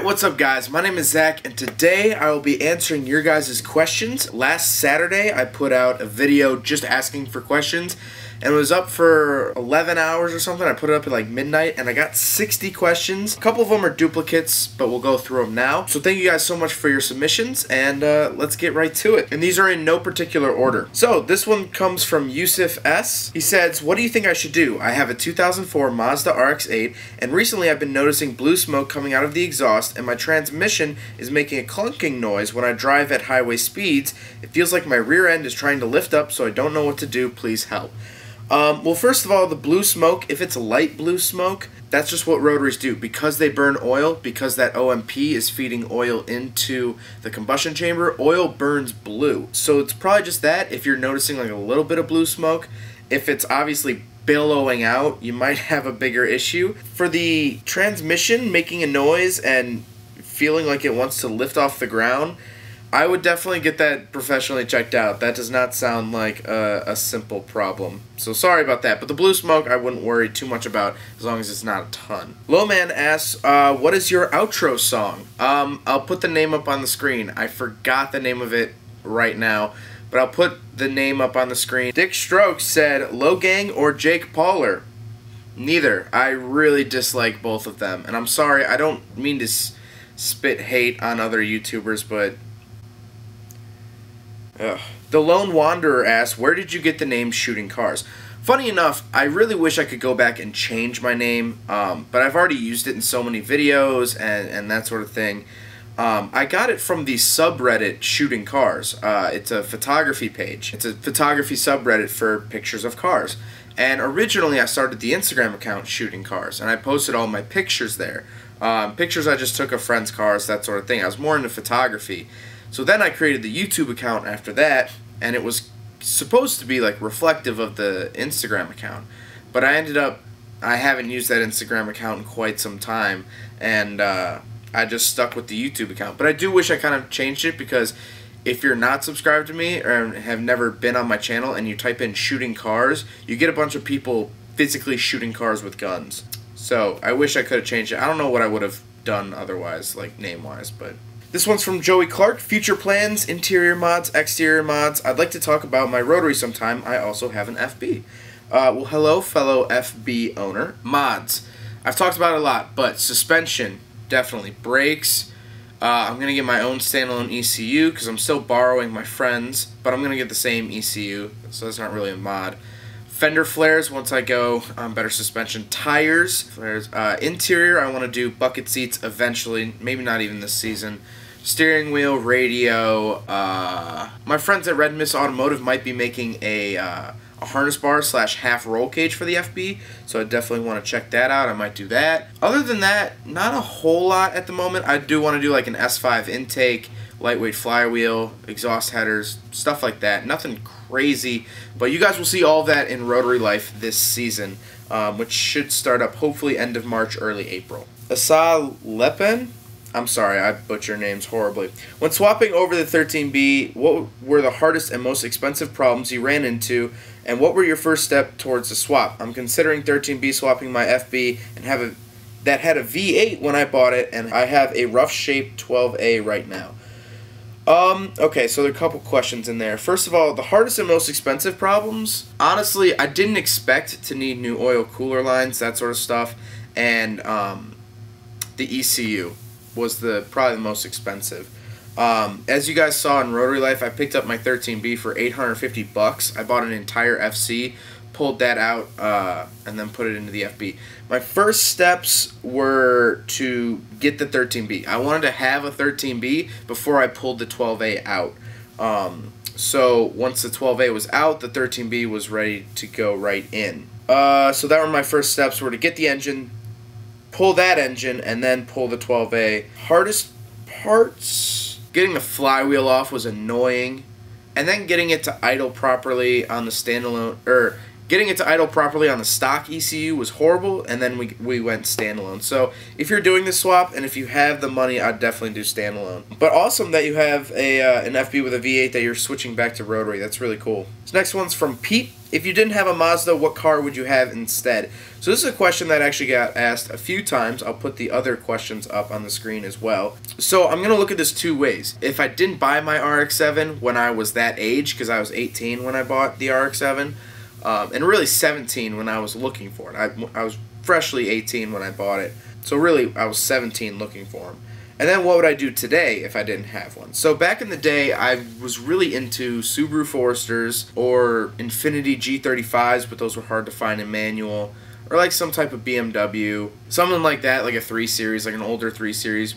Alright, what's up guys? My name is Zach and today I will be answering your guys' questions. Last Saturday I put out a video just asking for questions and it was up for 11 hours or something. I put it up at like midnight and I got 60 questions. A couple of them are duplicates, but we'll go through them now. So thank you guys so much for your submissions and let's get right to it. And these are in no particular order. So this one comes from Yusuf S. He says, what do you think I should do? I have a 2004 Mazda RX-8 and recently I've been noticing blue smoke coming out of the exhaust and my transmission is making a clunking noise when I drive at highway speeds. It feels like my rear end is trying to lift up, so I don't know what to do. Please help. Well, first of all, the blue smoke, if it's light blue smoke, that's just what rotaries do. Because they burn oil, because that OMP is feeding oil into the combustion chamber, oil burns blue. So it's probably just that. If you're noticing like a little bit of blue smoke, if it's obviously billowing out, you might have a bigger issue. For the transmission making a noise and feeling like it wants to lift off the ground, I would definitely get that professionally checked out. That does not sound like a simple problem. So sorry about that. But the blue smoke I wouldn't worry too much about as long as it's not a ton. Lowman asks, what is your outro song? I'll put the name up on the screen. I forgot the name of it right now, but I'll put the name up on the screen. Dick Strokes said, Low Gang or Jake Pauler? Neither. I really dislike both of them. And I'm sorry, I don't mean to spit hate on other YouTubers, but The Lone Wanderer asks, where did you get the name Shooting Cars? Funny enough, I really wish I could go back and change my name, but I've already used it in so many videos and that sort of thing. I got it from the subreddit Shooting Cars. It's a photography page. It's a photography subreddit for pictures of cars. And originally I started the Instagram account Shooting Cars, and I posted all my pictures there. Pictures I just took of friends' cars, that sort of thing. I was more into photography. So then I created the YouTube account after that, and it was supposed to be like reflective of the Instagram account. But I haven't used that Instagram account in quite some time, and I just stuck with the YouTube account. But I do wish I kind of changed it, because if you're not subscribed to me or have never been on my channel and you type in shooting cars, you get a bunch of people physically shooting cars with guns. So I wish I could have changed it. I don't know what I would have done otherwise, like name-wise, but... This one's from Joey Clark. Future plans, interior mods, exterior mods. I'd like to talk about my Rotary sometime. I also have an FB. Well, hello, fellow FB owner. Mods. I've talked about it a lot, but suspension, definitely. Brakes. I'm going to get my own standalone ECU because I'm still borrowing my friends, but I'm going to get the same ECU, so that's not really a mod. Fender flares once I go on better suspension. Tires, flares. Interior, I want to do bucket seats eventually, maybe not even this season. Steering wheel, radio. My friends at Red Mist Automotive might be making a harness bar / half roll cage for the FB, so I definitely want to check that out. I might do that. Other than that, not a whole lot at the moment. I do want to do like an S5 intake, lightweight flywheel, exhaust headers, stuff like that. Nothing crazy, but you guys will see all of that in Rotary Life this season, which should start up hopefully end of March, early April. Asa Lepen? I'm sorry, I butcher names horribly. When swapping over the 13B, what were the hardest and most expensive problems you ran into, and what were your first step towards the swap? I'm considering 13B swapping my FB and that had a V8 when I bought it, and I have a rough shape 12A right now. Okay, so there are a couple questions in there. First of all, the hardest and most expensive problems. Honestly, I didn't expect to need new oil cooler lines, that sort of stuff, and the ECU was probably the most expensive. As you guys saw in Rotary Life, I picked up my 13B for $850. I bought an entire FC, pulled that out, and then put it into the FB. My first steps were to get the 13B. I wanted to have a 13B before I pulled the 12A out. So once the 12A was out, the 13B was ready to go right in. So that were my first steps, were to get the engine, pull that engine, and then pull the 12A. Hardest parts, getting the flywheel off was annoying, and then getting it to idle properly on the standalone, or Getting it to idle properly on the stock ECU was horrible, and then we went standalone. So if you're doing this swap, and if you have the money, I'd definitely do standalone. But awesome that you have an FB with a V8 that you're switching back to rotary. That's really cool. This next one's from Pete. If you didn't have a Mazda, what car would you have instead? So this is a question that actually got asked a few times. I'll put the other questions up on the screen as well. So I'm going to look at this two ways. If I didn't buy my RX-7 when I was that age, because I was 18 when I bought the RX-7, and really 17 when I was looking for it. I was freshly 18 when I bought it. So really, I was 17 looking for them. And then what would I do today if I didn't have one? So back in the day, I was really into Subaru Foresters or Infiniti G35s, but those were hard to find in manual. Or like some type of BMW. Something like that, like a 3 Series, like an older 3 Series.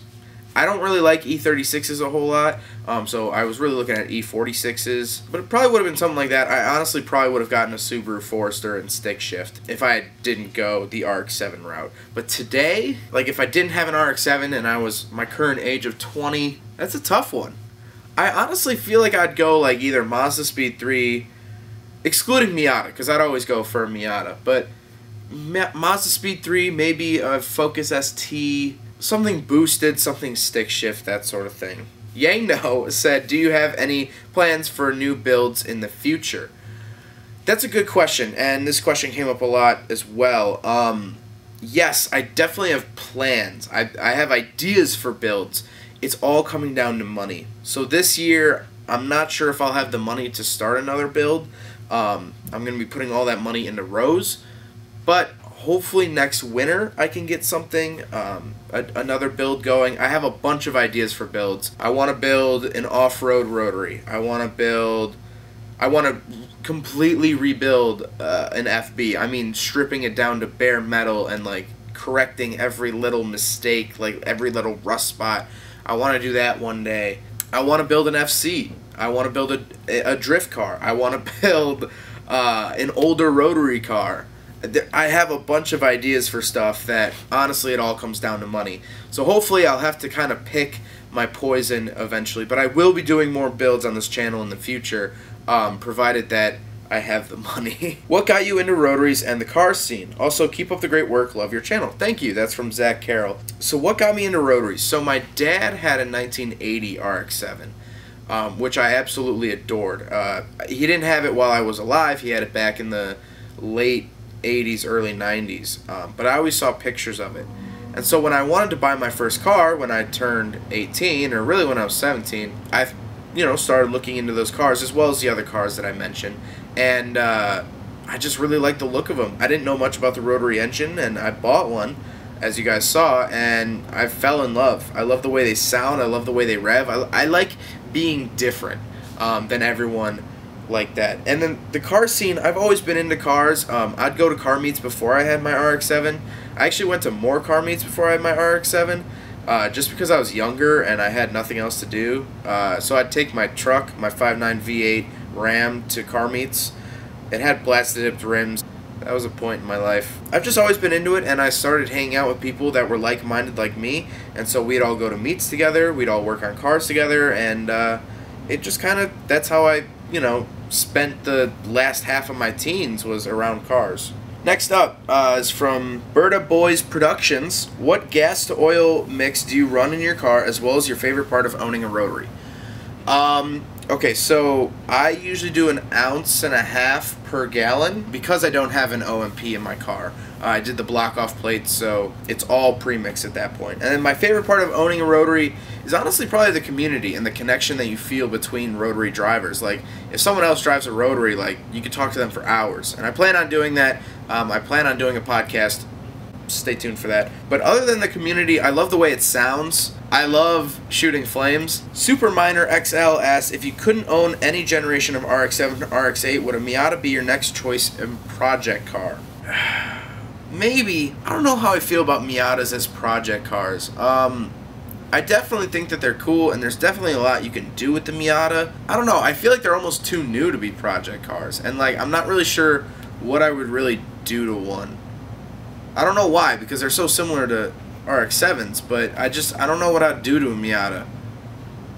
I don't really like E36s a whole lot, so I was really looking at E46s, but it probably would have been something like that. I honestly probably would have gotten a Subaru Forester and stick shift if I didn't go the RX-7 route. But today, like if I didn't have an RX-7 and I was my current age of 20, that's a tough one. I honestly feel like I'd go like either Mazda Speed 3, excluding Miata, because I'd always go for a Miata, but Mazda Speed 3, maybe a Focus ST, something boosted, something stick shift, that sort of thing. Yangno said, do you have any plans for new builds in the future? That's a good question, and this question came up a lot as well. Yes, I definitely have plans. I have ideas for builds. It's all coming down to money. So this year, I'm not sure if I'll have the money to start another build. I'm going to be putting all that money into Rose, but hopefully next winter I can get something, another build going. I have a bunch of ideas for builds. I want to build an off-road rotary. I want to completely rebuild an FB. I mean, stripping it down to bare metal and like correcting every little mistake, like every little rust spot. I want to do that one day. I want to build an FC. I want to build a drift car. I want to build an older rotary car. I have a bunch of ideas for stuff that, honestly, it all comes down to money. So hopefully I'll have to kind of pick my poison eventually. But I will be doing more builds on this channel in the future, provided that I have the money. What got you into rotaries and the car scene? Also, keep up the great work. Love your channel. Thank you. That's from Zach Carroll. So what got me into rotaries? So my dad had a 1980 RX-7, which I absolutely adored. He didn't have it while I was alive. He had it back in the late 80s, early 90s, but I always saw pictures of it. And so when I wanted to buy my first car when I turned 18, or really when I was 17, I started looking into those cars as well as the other cars that I mentioned, and I just really liked the look of them. I didn't know much about the rotary engine, and I bought one, as you guys saw, and I fell in love. I love the way they sound. I love the way they rev. I like being different than everyone like that. And then the car scene, I've always been into cars. I'd go to car meets before I had my RX-7. I actually went to more car meets before I had my RX-7, just because I was younger and I had nothing else to do. So I'd take my truck, my 5.9 V8 Ram, to car meets. It had blasted-dipped rims. That was a point in my life. I've just always been into it, and I started hanging out with people that were like-minded like me, and so we'd all go to meets together, we'd all work on cars together, and it just kind of, that's how I, spent the last half of my teens, was around cars. Next up is from Berta Boys Productions. What gas to oil mix do you run in your car, as well as your favorite part of owning a rotary? Okay, so I usually do 1.5 ounces per gallon because I don't have an OMP in my car. I did the block-off plates, so it's all pre-mixed at that point. And then my favorite part of owning a rotary is honestly probably the community and the connection that you feel between rotary drivers. Like, if someone else drives a rotary, like, you could talk to them for hours. And I plan on doing that. I plan on doing a podcast. Stay tuned for that. But other than the community, I love the way it sounds. I love shooting flames. Super Minor XL asks, if you couldn't own any generation of RX-7 or RX-8, would a Miata be your next choice in project car? Maybe. I don't know how I feel about Miatas as project cars. I definitely think that they're cool, and there's definitely a lot you can do with the Miata. I don't know. I feel like they're almost too new to be project cars, and like I'm not really sure what I would really do to one. I don't know why, because they're so similar to RX-7s, but I don't know what I'd do to a Miata.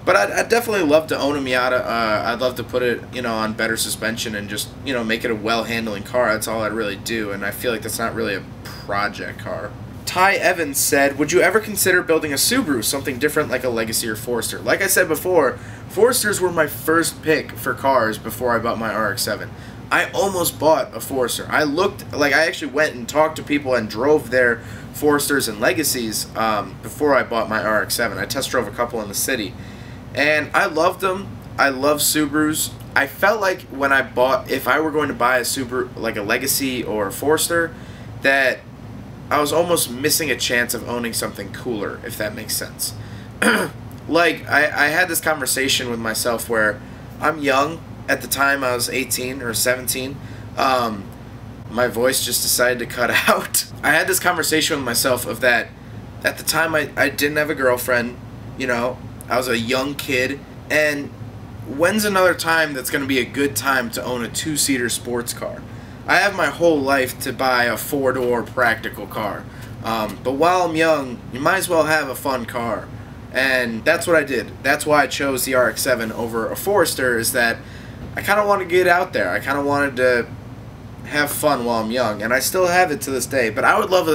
But I'd definitely love to own a Miata. I'd love to put it, you know, on better suspension and just, you know, make it a well-handling car. That's all I'd really do, and I feel like that's not really a project car. Ty Evans said, would you ever consider building a Subaru, something different like a Legacy or Forester? Like I said before, Foresters were my first pick for cars before I bought my RX-7. I almost bought a Forester. I actually went and talked to people and drove their Foresters and Legacies before I bought my RX-7. I test drove a couple in the city, and I loved them. I love Subarus. I felt like when I bought, if I were going to buy a Subaru, like a Legacy or a Forester, that I was almost missing a chance of owning something cooler, if that makes sense. Like, I had this conversation with myself where I'm young. At the time, I was 18 or 17. My voice just decided to cut out. I had this conversation with myself of that at the time I didn't have a girlfriend, you know, I was a young kid, and when's another time that's going to be a good time to own a two-seater sports car? I have my whole life to buy a four-door practical car. But while I'm young, you might as well have a fun car. And that's what I did. That's why I chose the RX-7 over a Forester, is that I kind of want to get out there. I kind of wanted to have fun while I'm young, and I still have it to this day. But I would love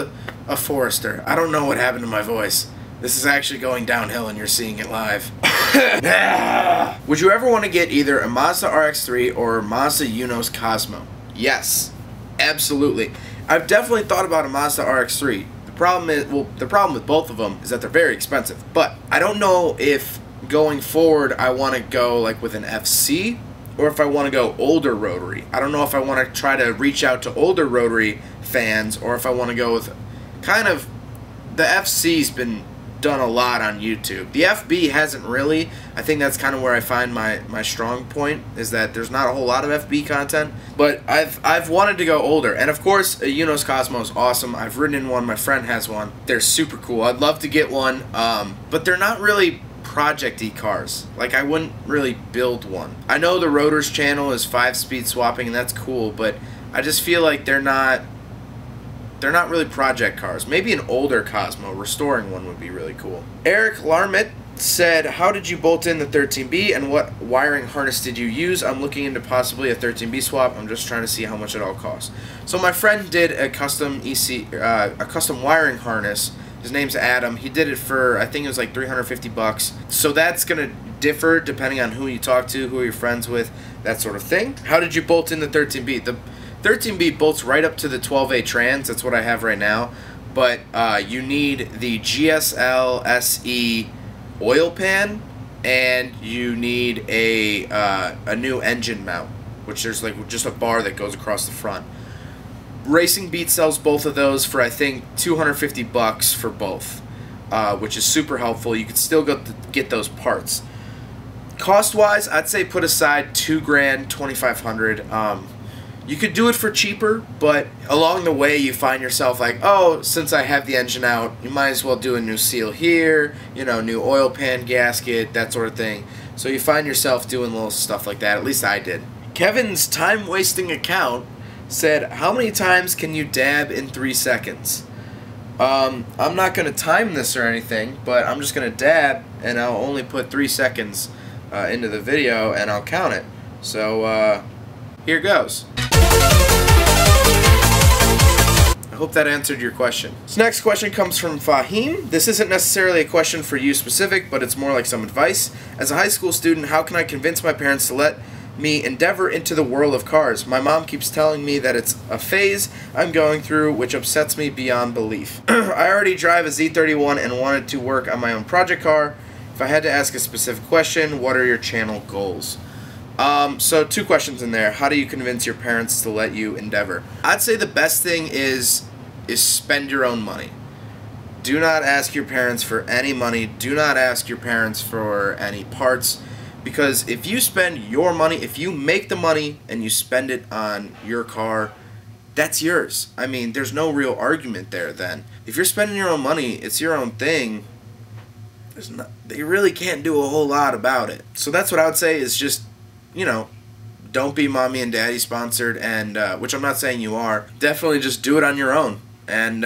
a Forester. I don't know what happened to my voice. This is actually going downhill and you're seeing it live. Would you ever want to get either a Mazda RX-3 or a Mazda Yunos Cosmo? Yes, absolutely. I've definitely thought about a Mazda RX-3. The problem is, well, the problem with both of them is that they're very expensive. But I don't know if going forward I want to go like with an FC or if I want to go older Rotary. I don't know if I want to try to reach out to older Rotary fans or if I want to go with kind of, the FC's been done a lot on YouTube. The FB hasn't really. I think that's kind of where I find my strong point, is that there's not a whole lot of FB content. But I've wanted to go older, and of course a Yunos Cosmo is awesome. I've ridden in one. My friend has one. They're super cool. I'd love to get one, but they're not really project-y cars. Like, I wouldn't really build one. I know the Rotors channel is 5-speed swapping, and that's cool, but I just feel like they're not really project cars. Maybe an older Cosmo, restoring one would be really cool. Eric Larmit said, how did you bolt in the 13B and what wiring harness did you use? I'm looking into possibly a 13B swap. I'm just trying to see how much it all costs. So my friend did a custom a custom wiring harness. His name's Adam. He did it for, I think it was like 350 bucks. So that's going to differ depending on who you talk to, who you're friends with, that sort of thing. How did you bolt in the 13B? The 13B bolts right up to the 12A trans. That's what I have right now. But you need the GSL SE oil pan, and you need a new engine mount, which there's like just a bar that goes across the front. Racing Beat sells both of those for, I think, 250 bucks for both, which is super helpful. You could still get those parts. Cost-wise, I'd say put aside $2 grand, $2,500. You could do it for cheaper, but along the way you find yourself like, oh, since I have the engine out, you might as well do a new seal here, you know, new oil pan gasket, that sort of thing. So you find yourself doing little stuff like that. At least I did. Kevin's time-wasting account said, how many times can you dab in 3 seconds? I'm not going to time this or anything, but I'm just going to dab, and I'll only put 3 seconds into the video, and I'll count it. So, here goes. I hope that answered your question. This next question comes from Fahim. This isn't necessarily a question for you specific, but it's more like some advice. As a high school student, how can I convince my parents to let me endeavor into the world of cars? My mom keeps telling me that it's a phase I'm going through, which upsets me beyond belief. I already drive a Z31 and wanted to work on my own project car. If I had to ask a specific question, what are your channel goals? So 2 questions in there. How do you convince your parents to let you endeavor? I'd say the best thing is spend your own money. Do not ask your parents for any money. Do not ask your parents for any parts, because if you spend your money, if you make the money and you spend it on your car, that's yours. I mean, there's no real argument there then. If you're spending your own money, it's your own thing. They really can't do a whole lot about it. So that's what I would say, is just, you know, don't be mommy and daddy sponsored, and which I'm not saying you are. Definitely just do it on your own, and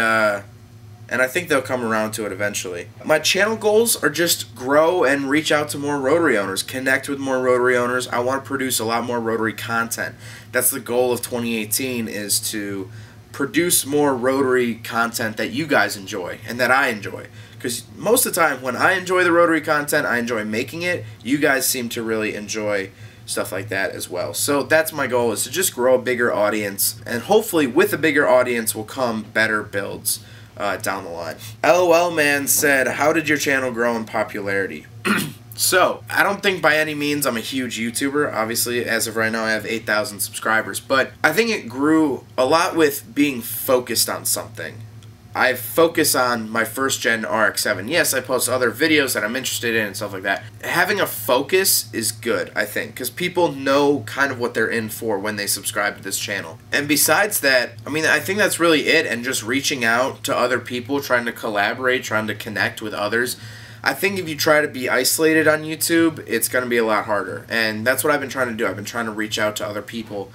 and I think they'll come around to it eventually. My channel goals are just grow and reach out to more Rotary owners, connect with more Rotary owners. I want to produce a lot more Rotary content. That's the goal of 2018, is to produce more Rotary content that you guys enjoy and that I enjoy. Because most of the time when I enjoy the Rotary content, I enjoy making it. You guys seem to really enjoy stuff like that as well. So that's my goal, is to just grow a bigger audience, and hopefully with a bigger audience will come better builds down the line. LOL Man said, how did your channel grow in popularity? So, I don't think by any means I'm a huge YouTuber. Obviously, as of right now, I have 8,000 subscribers. But I think it grew a lot with being focused on something. I focus on my first gen RX-7. Yes, I post other videos that I'm interested in and stuff like that. Having a focus is good, I think, because people know kind of what they're in for when they subscribe to this channel. And besides that, I mean, I think that's really it, and just reaching out to other people, trying to collaborate, trying to connect with others. I think if you try to be isolated on YouTube, it's going to be a lot harder. And that's what I've been trying to do. I've been trying to reach out to other people,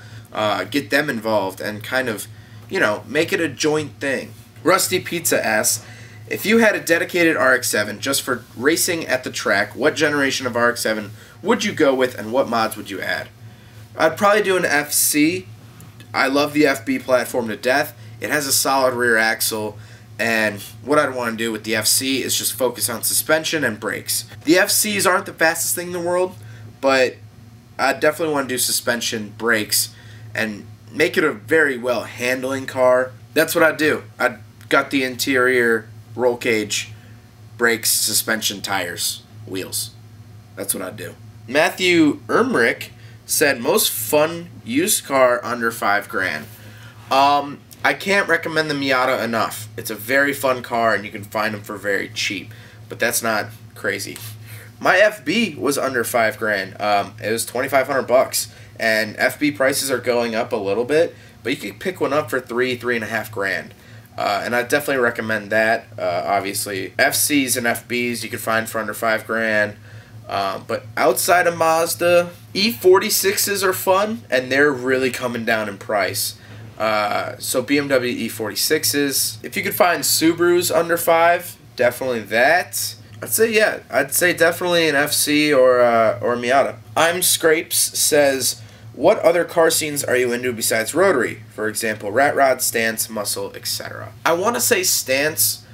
get them involved, and kind of, you know, make it a joint thing. Rusty Pizza asks, if you had a dedicated RX-7 just for racing at the track, what generation of RX-7 would you go with, and what mods would you add? I'd probably do an FC. I love the FB platform to death. It has a solid rear axle. And what I'd want to do with the FC is just focus on suspension and brakes. The FCs aren't the fastest thing in the world, but I definitely want to do suspension, brakes, and make it a very well handling car. That's what I'd do. I'd got the interior, roll cage, brakes, suspension, tires, wheels. That's what I'd do. Matthew Ermrick said, most fun used car under $5,000. I can't recommend the Miata enough. It's a very fun car, and you can find them for very cheap. But that's not crazy. My FB was under $5,000. It was $2,500, and FB prices are going up a little bit, but you can pick one up for $3.5 grand. And I definitely recommend that. Obviously, FCs and FBs you can find for under $5,000. But outside of Mazda, E46s are fun, and they're really coming down in price. So BMW E46s. If you could find Subarus under $5,000, definitely that. I'd say, yeah, I'd say definitely an FC or a Miata. I'm Scrapes says, what other car scenes are you into besides Rotary? For example, Rat Rod, Stance, Muscle, etc. I want to say Stance,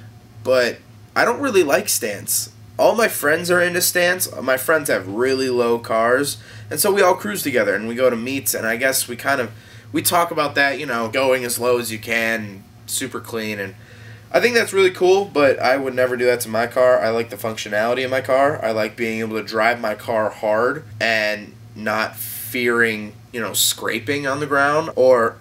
but I don't really like Stance. All my friends are into Stance. My friends have really low cars, and so we all cruise together, and we go to meets, and I guess we talk about that, you know, going as low as you can, super clean, and I think that's really cool, but I would never do that to my car. I like the functionality of my car. I like being able to drive my car hard and not fearing, you know, scraping on the ground or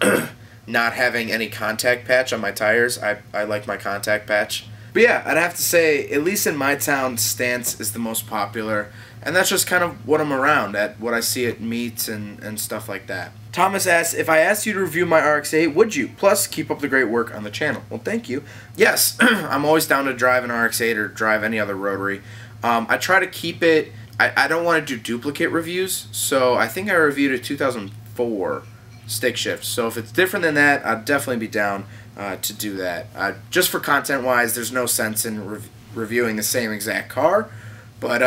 not having any contact patch on my tires. I like my contact patch. But yeah, I'd have to say, at least in my town, Stance is the most popular, and that's just kind of what I'm around at, what I see at meets and stuff like that. Thomas asks, if I asked you to review my RX-8, would you? Plus, keep up the great work on the channel. Well, thank you. Yes, I'm always down to drive an RX-8 or drive any other Rotary. I try to keep it, I don't want to do duplicate reviews, so I think I reviewed a 2004 stick shift. So if it's different than that, I'd definitely be down to do that. Just for content-wise, there's no sense in reviewing the same exact car, but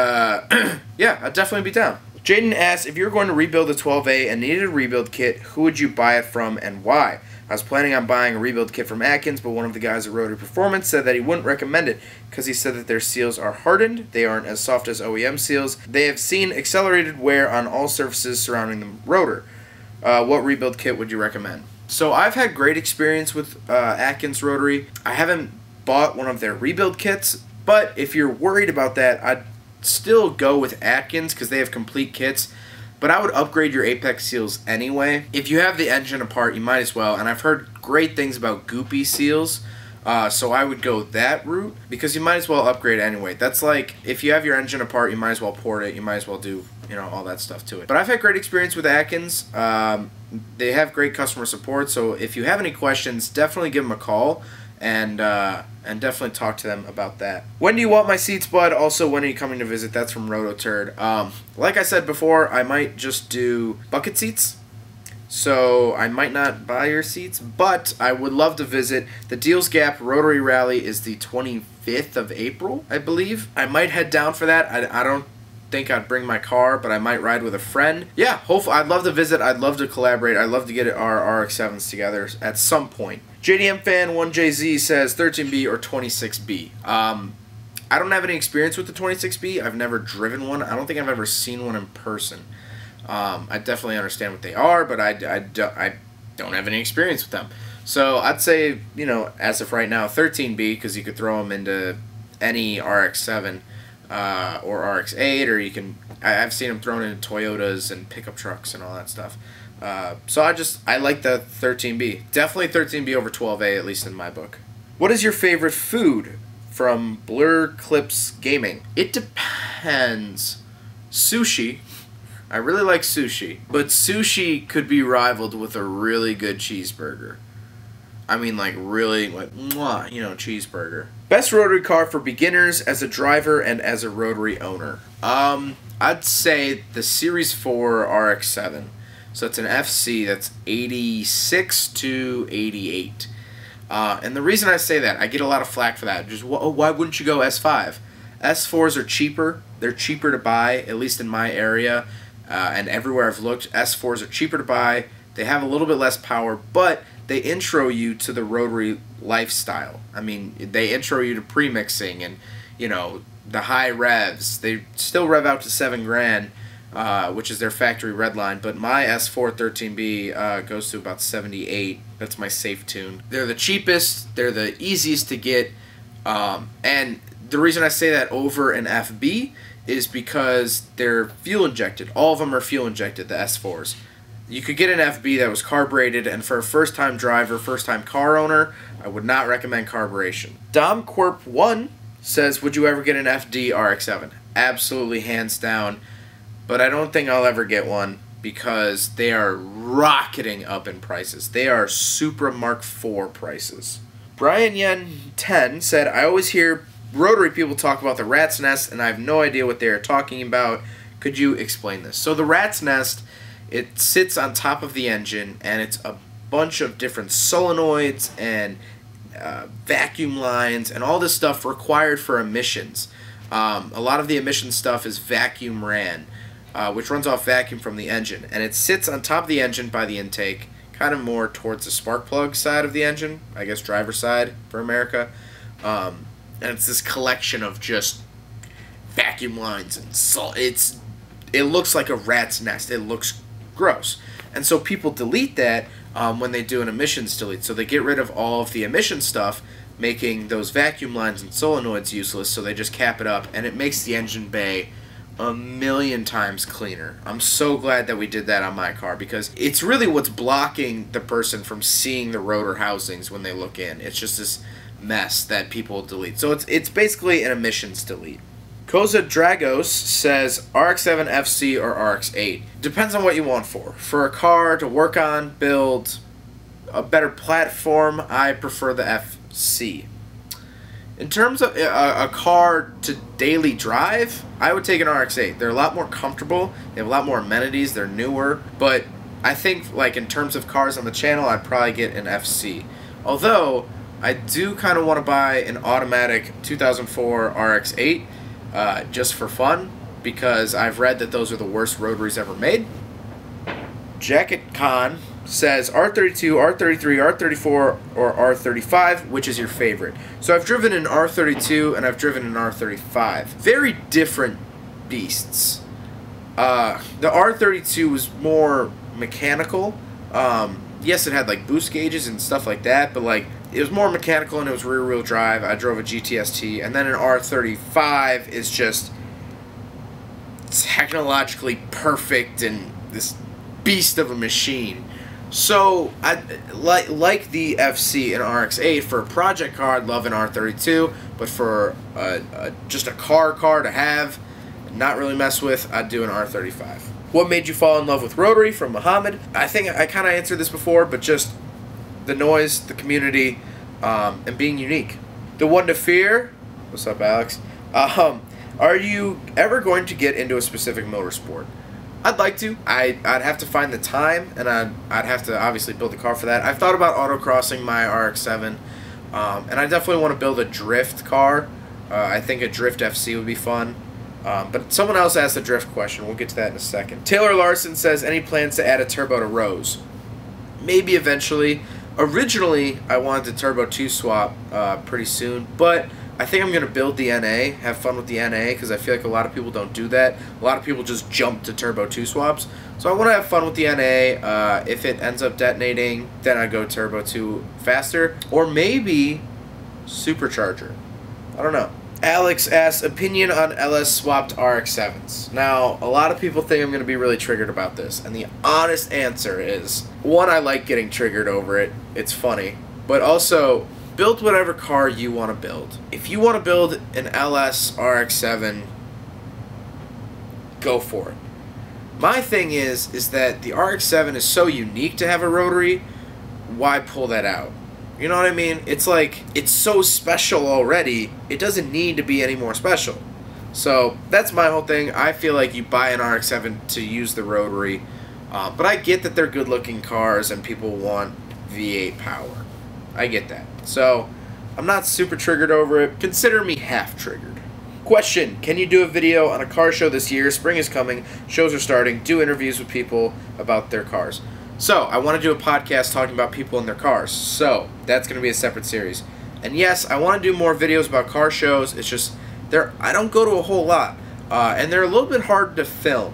yeah, I'd definitely be down. Jaden asks, if you were going to rebuild a 12A and needed a rebuild kit, who would you buy it from and why? I was planning on buying a rebuild kit from Atkins, but one of the guys at Rotary Performance said that he wouldn't recommend it because he said that their seals are hardened, they aren't as soft as OEM seals, they have seen accelerated wear on all surfaces surrounding the rotor. What rebuild kit would you recommend? So I've had great experience with Atkins Rotary. I haven't bought one of their rebuild kits, but if you're worried about that, I'd still go with Atkins because they have complete kits, but I would upgrade your Apex seals anyway. If you have the engine apart, you might as well, and I've heard great things about goopy seals, so I would go that route because you might as well upgrade anyway. That's like, if you have your engine apart, you might as well port it, you might as well do, you know, all that stuff to it. But I've had great experience with Atkins. They have great customer support, so if you have any questions, definitely give them a call and definitely talk to them about that. When do you want my seats, bud? Also, when are you coming to visit? That's from RotoTurd. Like I said before, I might just do bucket seats. so I might not buy your seats, but I would love to visit. The Deals Gap Rotary Rally is the 25th of April, I believe. I might head down for that. I don't think I'd bring my car, but I might ride with a friend. Yeah, hopefully, I'd love to visit. I'd love to collaborate. I'd love to get our RX-7s together at some point. JDM Fan 1JZ says 13B or 26B. I don't have any experience with the 26B. I've never driven one. I don't think I've ever seen one in person. I definitely understand what they are, but I don't have any experience with them. So I'd say, you know, as of right now, 13B, because you could throw them into any RX-7 or RX-8, or you can. I've seen them thrown into Toyotas and pickup trucks and all that stuff. So I like the 13B. Definitely 13B over 12A, at least in my book. What is your favorite food? From Blur Clips Gaming. It depends. Sushi. I really like sushi, but sushi could be rivaled with a really good cheeseburger. I mean, like, really, like, mwah, you know, cheeseburger. Best rotary car for beginners as a driver and as a rotary owner. I'd say the Series 4 RX-7. So it's an FC that's 86 to 88. And the reason I say that, I get a lot of flack for that. Just, why wouldn't you go S5? S4s are cheaper. They're cheaper to buy, at least in my area. And everywhere I've looked, S4s are cheaper to buy. They have a little bit less power, but they intro you to the rotary lifestyle. I mean, they intro you to premixing and, you know, the high revs. They still rev out to 7 grand, which is their factory red line, but my S4 13B goes to about 78. That's my safe tune. They're the cheapest, they're the easiest to get, and the reason I say that over an FB is because they're fuel injected. All of them are fuel injected, the S4s. You could get an FB that was carbureted, and for a first-time driver, first-time car owner, I would not recommend carburation. DomQuirp1 says, would you ever get an FD RX-7? Absolutely, hands down. But I don't think I'll ever get one because they are rocketing up in prices. They are Supra Mark IV prices. Brian Yen 10 said, I always hear rotary people talk about the rat's nest, and I have no idea what they are talking about. Could you explain this? So the rat's nest, it sits on top of the engine, and it's a bunch of different solenoids and vacuum lines and all this stuff required for emissions. A lot of the emission stuff is vacuum ran, which runs off vacuum from the engine, and it sits on top of the engine by the intake, kind of more towards the spark plug side of the engine, I guess driver side for America, and it's this collection of just vacuum lines and salt. It looks like a rat's nest. It looks gross, and so people delete that when they do an emissions delete. So they get rid of all of the emission stuff, making those vacuum lines and solenoids useless, so they just cap it up, and it makes the engine bay a million times cleaner. I'm so glad that we did that on my car, because it's really what's blocking the person from seeing the rotor housings when they look in. It's just this mess that people delete. So it's basically an emissions delete. Koza Dragos says RX-7 FC or RX-8. Depends on what you want for. For a car to work on, build a better platform, I prefer the FC. In terms of a car to daily drive, I would take an RX-8. They're a lot more comfortable. They have a lot more amenities. They're newer. But I think, like, in terms of cars on the channel, I'd probably get an FC. Although, I do kind of want to buy an automatic 2004 RX-8 just for fun, because I've read that those are the worst rotaries ever made. Jacket Khan says R32, R33, R34, or R35, which is your favorite? So I've driven an R32 and I've driven an R35. Very different beasts. The R32 was more mechanical. Yes, it had like boost gauges and stuff like that, but like it was more mechanical and it was rear wheel drive. I drove a GTST, and then an R35 is just technologically perfect and this beast of a machine. So I like the FC and RX-8 for a project car. I'd love an R32, but for just a car to have, not really mess with, I'd do an R35. What made you fall in love with rotary? From Muhammad. I think I kind of answered this before, but just the noise, the community, and being unique. The one to fear. What's up, Alex? Are you ever going to get into a specific motorsport? I'd like to. I'd have to find the time, and I'd have to obviously build a car for that. I've thought about autocrossing my RX-7, and I definitely want to build a drift car. I think a Drift FC would be fun. But someone else asked a drift question. We'll get to that in a second. Taylor Larson says, any plans to add a turbo to Rose? Maybe eventually. Originally, I wanted to turbo 2 swap pretty soon, but I think I'm going to build the NA, have fun with the NA, because I feel like a lot of people don't do that. A lot of people just jump to turbo 2 swaps. So I want to have fun with the NA. If it ends up detonating, then I go turbo 2 faster. Or maybe supercharger. I don't know. Alex asks, opinion on LS swapped RX-7s. Now, a lot of people think I'm going to be really triggered about this, and the honest answer is, one, I like getting triggered over it. It's funny. But also, build whatever car you want to build. If you want to build an LS RX-7, go for it. My thing is that the RX-7 is so unique to have a rotary, why pull that out? You know what I mean? It's like, it's so special already, it doesn't need to be any more special. So, that's my whole thing. I feel like you buy an RX-7 to use the rotary, but I get that they're good-looking cars and people want V8 power. I get that. So, I'm not super triggered over it. Consider me half triggered. Question, can you do a video on a car show this year? Spring is coming, shows are starting, do interviews with people about their cars. So, I want to do a podcast talking about people in their cars. So, that's going to be a separate series. And yes, I want to do more videos about car shows. It's just, I don't go to a whole lot. And they're a little bit hard to film.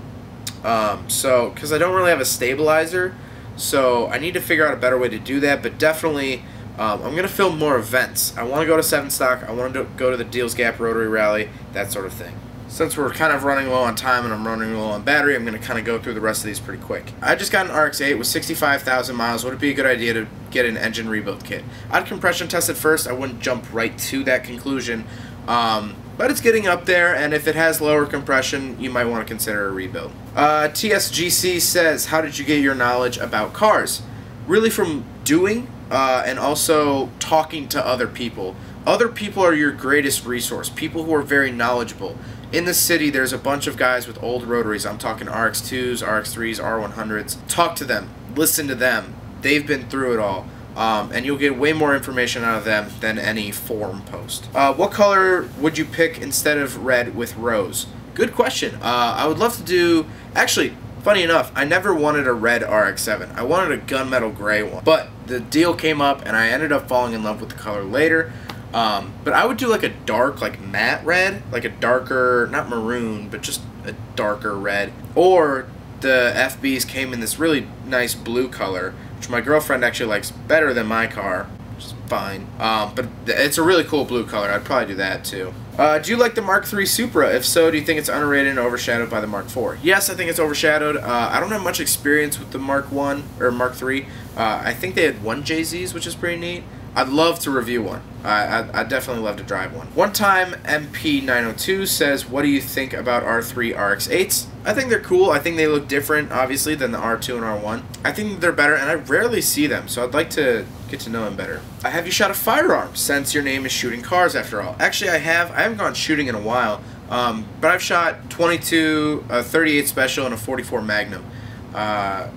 Because I don't really have a stabilizer. So, I need to figure out a better way to do that. But definitely, I'm going to film more events. I want to go to 7 Stock. I want to go to the Deals Gap Rotary Rally. That sort of thing. Since we're kind of running low on time and I'm running low on battery, I'm going to kind of go through the rest of these pretty quick. I just got an RX-8 with 65,000 miles. Would it be a good idea to get an engine rebuild kit? I'd compression test it first. I wouldn't jump right to that conclusion. But it's getting up there, and if it has lower compression, you might want to consider a rebuild. TSGC says, how did you get your knowledge about cars? Really from doing and also talking to other people. Other people are your greatest resource, people who are very knowledgeable. In the city, there's a bunch of guys with old rotaries. I'm talking RX-2s, RX-3s, R100s. Talk to them. Listen to them. They've been through it all. And you'll get way more information out of them than any forum post. What color would you pick instead of red with rose? Good question. I would love to do... Actually, funny enough, I never wanted a red RX-7. I wanted a gunmetal gray one. But the deal came up, and I ended up falling in love with the color later. But I would do like a dark, like matte red, like a darker, not maroon, but just a darker red. Or the FBs came in this really nice blue color, which my girlfriend actually likes better than my car, which is fine. But it's a really cool blue color. I'd probably do that too. Do you like the Mark III Supra? If so, do you think it's underrated and overshadowed by the Mark IV? Yes, I think it's overshadowed. I don't have much experience with the Mark I or Mark III. I think they had 1JZs, which is pretty neat. I'd love to review one. I'd definitely love to drive one. One time, MP902 says, what do you think about R3 RX-8s? I think they're cool. I think they look different, obviously, than the R2 and R1. I think they're better, and I rarely see them, so I'd like to get to know them better. Have you shot a firearm, since your name is Shooting Cars, after all? Actually, I have. I haven't gone shooting in a while, but I've shot 22, a 38 Special, and a 44 Magnum.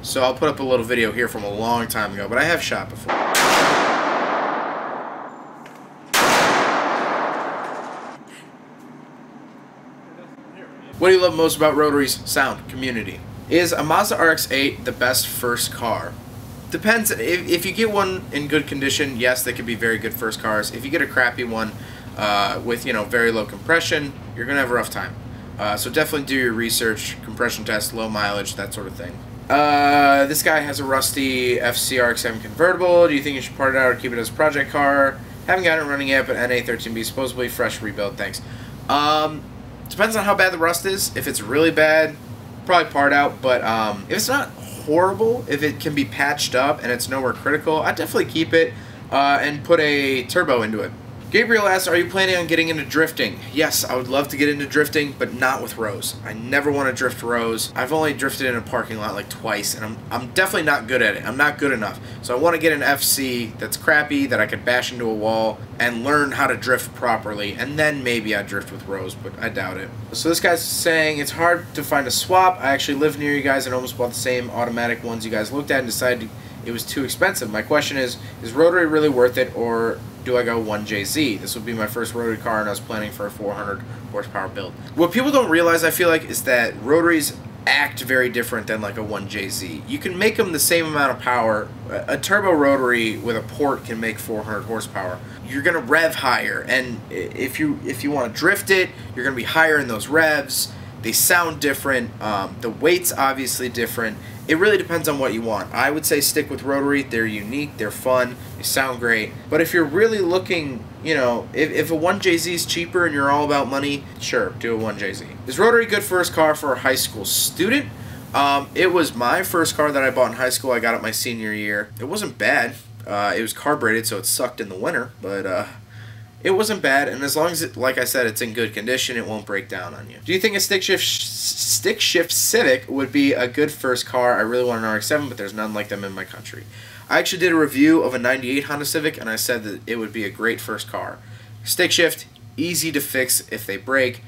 So I'll put up a little video here from a long time ago, but I have shot before. What do you love most about Rotary's sound community? Is a Mazda RX-8 the best first car? Depends. If you get one in good condition, yes, they could be very good first cars. If you get a crappy one with, you know, very low compression, you're going to have a rough time. So definitely do your research, compression test, low mileage, that sort of thing. This guy has a rusty FC RX-7 convertible. Do you think you should part it out or keep it as a project car? Haven't got it running yet, but NA13B, supposedly fresh rebuild, thanks. Depends on how bad the rust is. If it's really bad, probably part out. But if it's not horrible, if it can be patched up and it's nowhere critical, I'd definitely keep it and put a turbo into it. Gabriel asks, are you planning on getting into drifting? Yes, I would love to get into drifting, but not with Rose. I never want to drift Rose. I've only drifted in a parking lot like twice, and I'm definitely not good at it. I'm not good enough. So I want to get an FC that's crappy, that I could bash into a wall, and learn how to drift properly, and then maybe I'd drift with Rose, but I doubt it. So this guy's saying, it's hard to find a swap. I actually live near you guys and almost bought the same automatic ones you guys looked at and decided it was too expensive. My question is Rotary really worth it, or do I go 1JZ? This would be my first Rotary car, and I was planning for a 400 horsepower build. What people don't realize, I feel like, is that Rotaries act very different than like a 1JZ. You can make them the same amount of power. A turbo Rotary with a port can make 400 horsepower. You're gonna rev higher, and if you want to drift it, you're gonna be higher in those revs. They sound different. The weight's obviously different. It really depends on what you want. I would say stick with Rotary. They're unique, they're fun, they sound great. But if you're really looking, you know, if a 1JZ is cheaper and you're all about money, sure, do a 1JZ. Is Rotary good first car for a high school student? It was my first car that I bought in high school. I got it my senior year. It wasn't bad. It was carbureted, so it sucked in the winter, but it wasn't bad, and as long as it, like I said, it's in good condition, it won't break down on you. Do you think a stick shift Civic would be a good first car? I really want an RX-7, but there's none like them in my country. I actually did a review of a 98 Honda Civic, and I said that it would be a great first car. Stick shift, easy to fix if they break.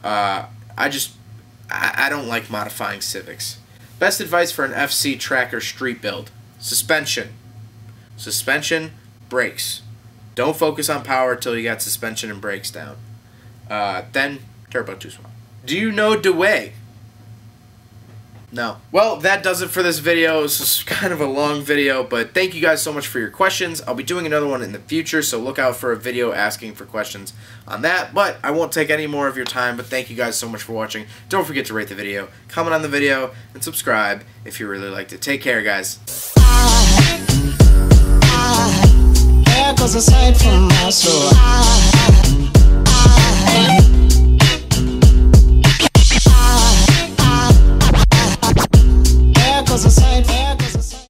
I don't like modifying Civics. Best advice for an FC tracker street build. Suspension. Suspension, brakes. Don't focus on power until you got suspension and brakes down. Then, turbo 2-swap. Do you know DeWay? No. Well, that does it for this video. This is kind of a long video, but thank you guys so much for your questions. I'll be doing another one in the future, so look out for a video asking for questions on that. But I won't take any more of your time, but thank you guys so much for watching. Don't forget to rate the video, comment on the video, and subscribe if you really liked it. Take care, guys. There goes a sight from my soul.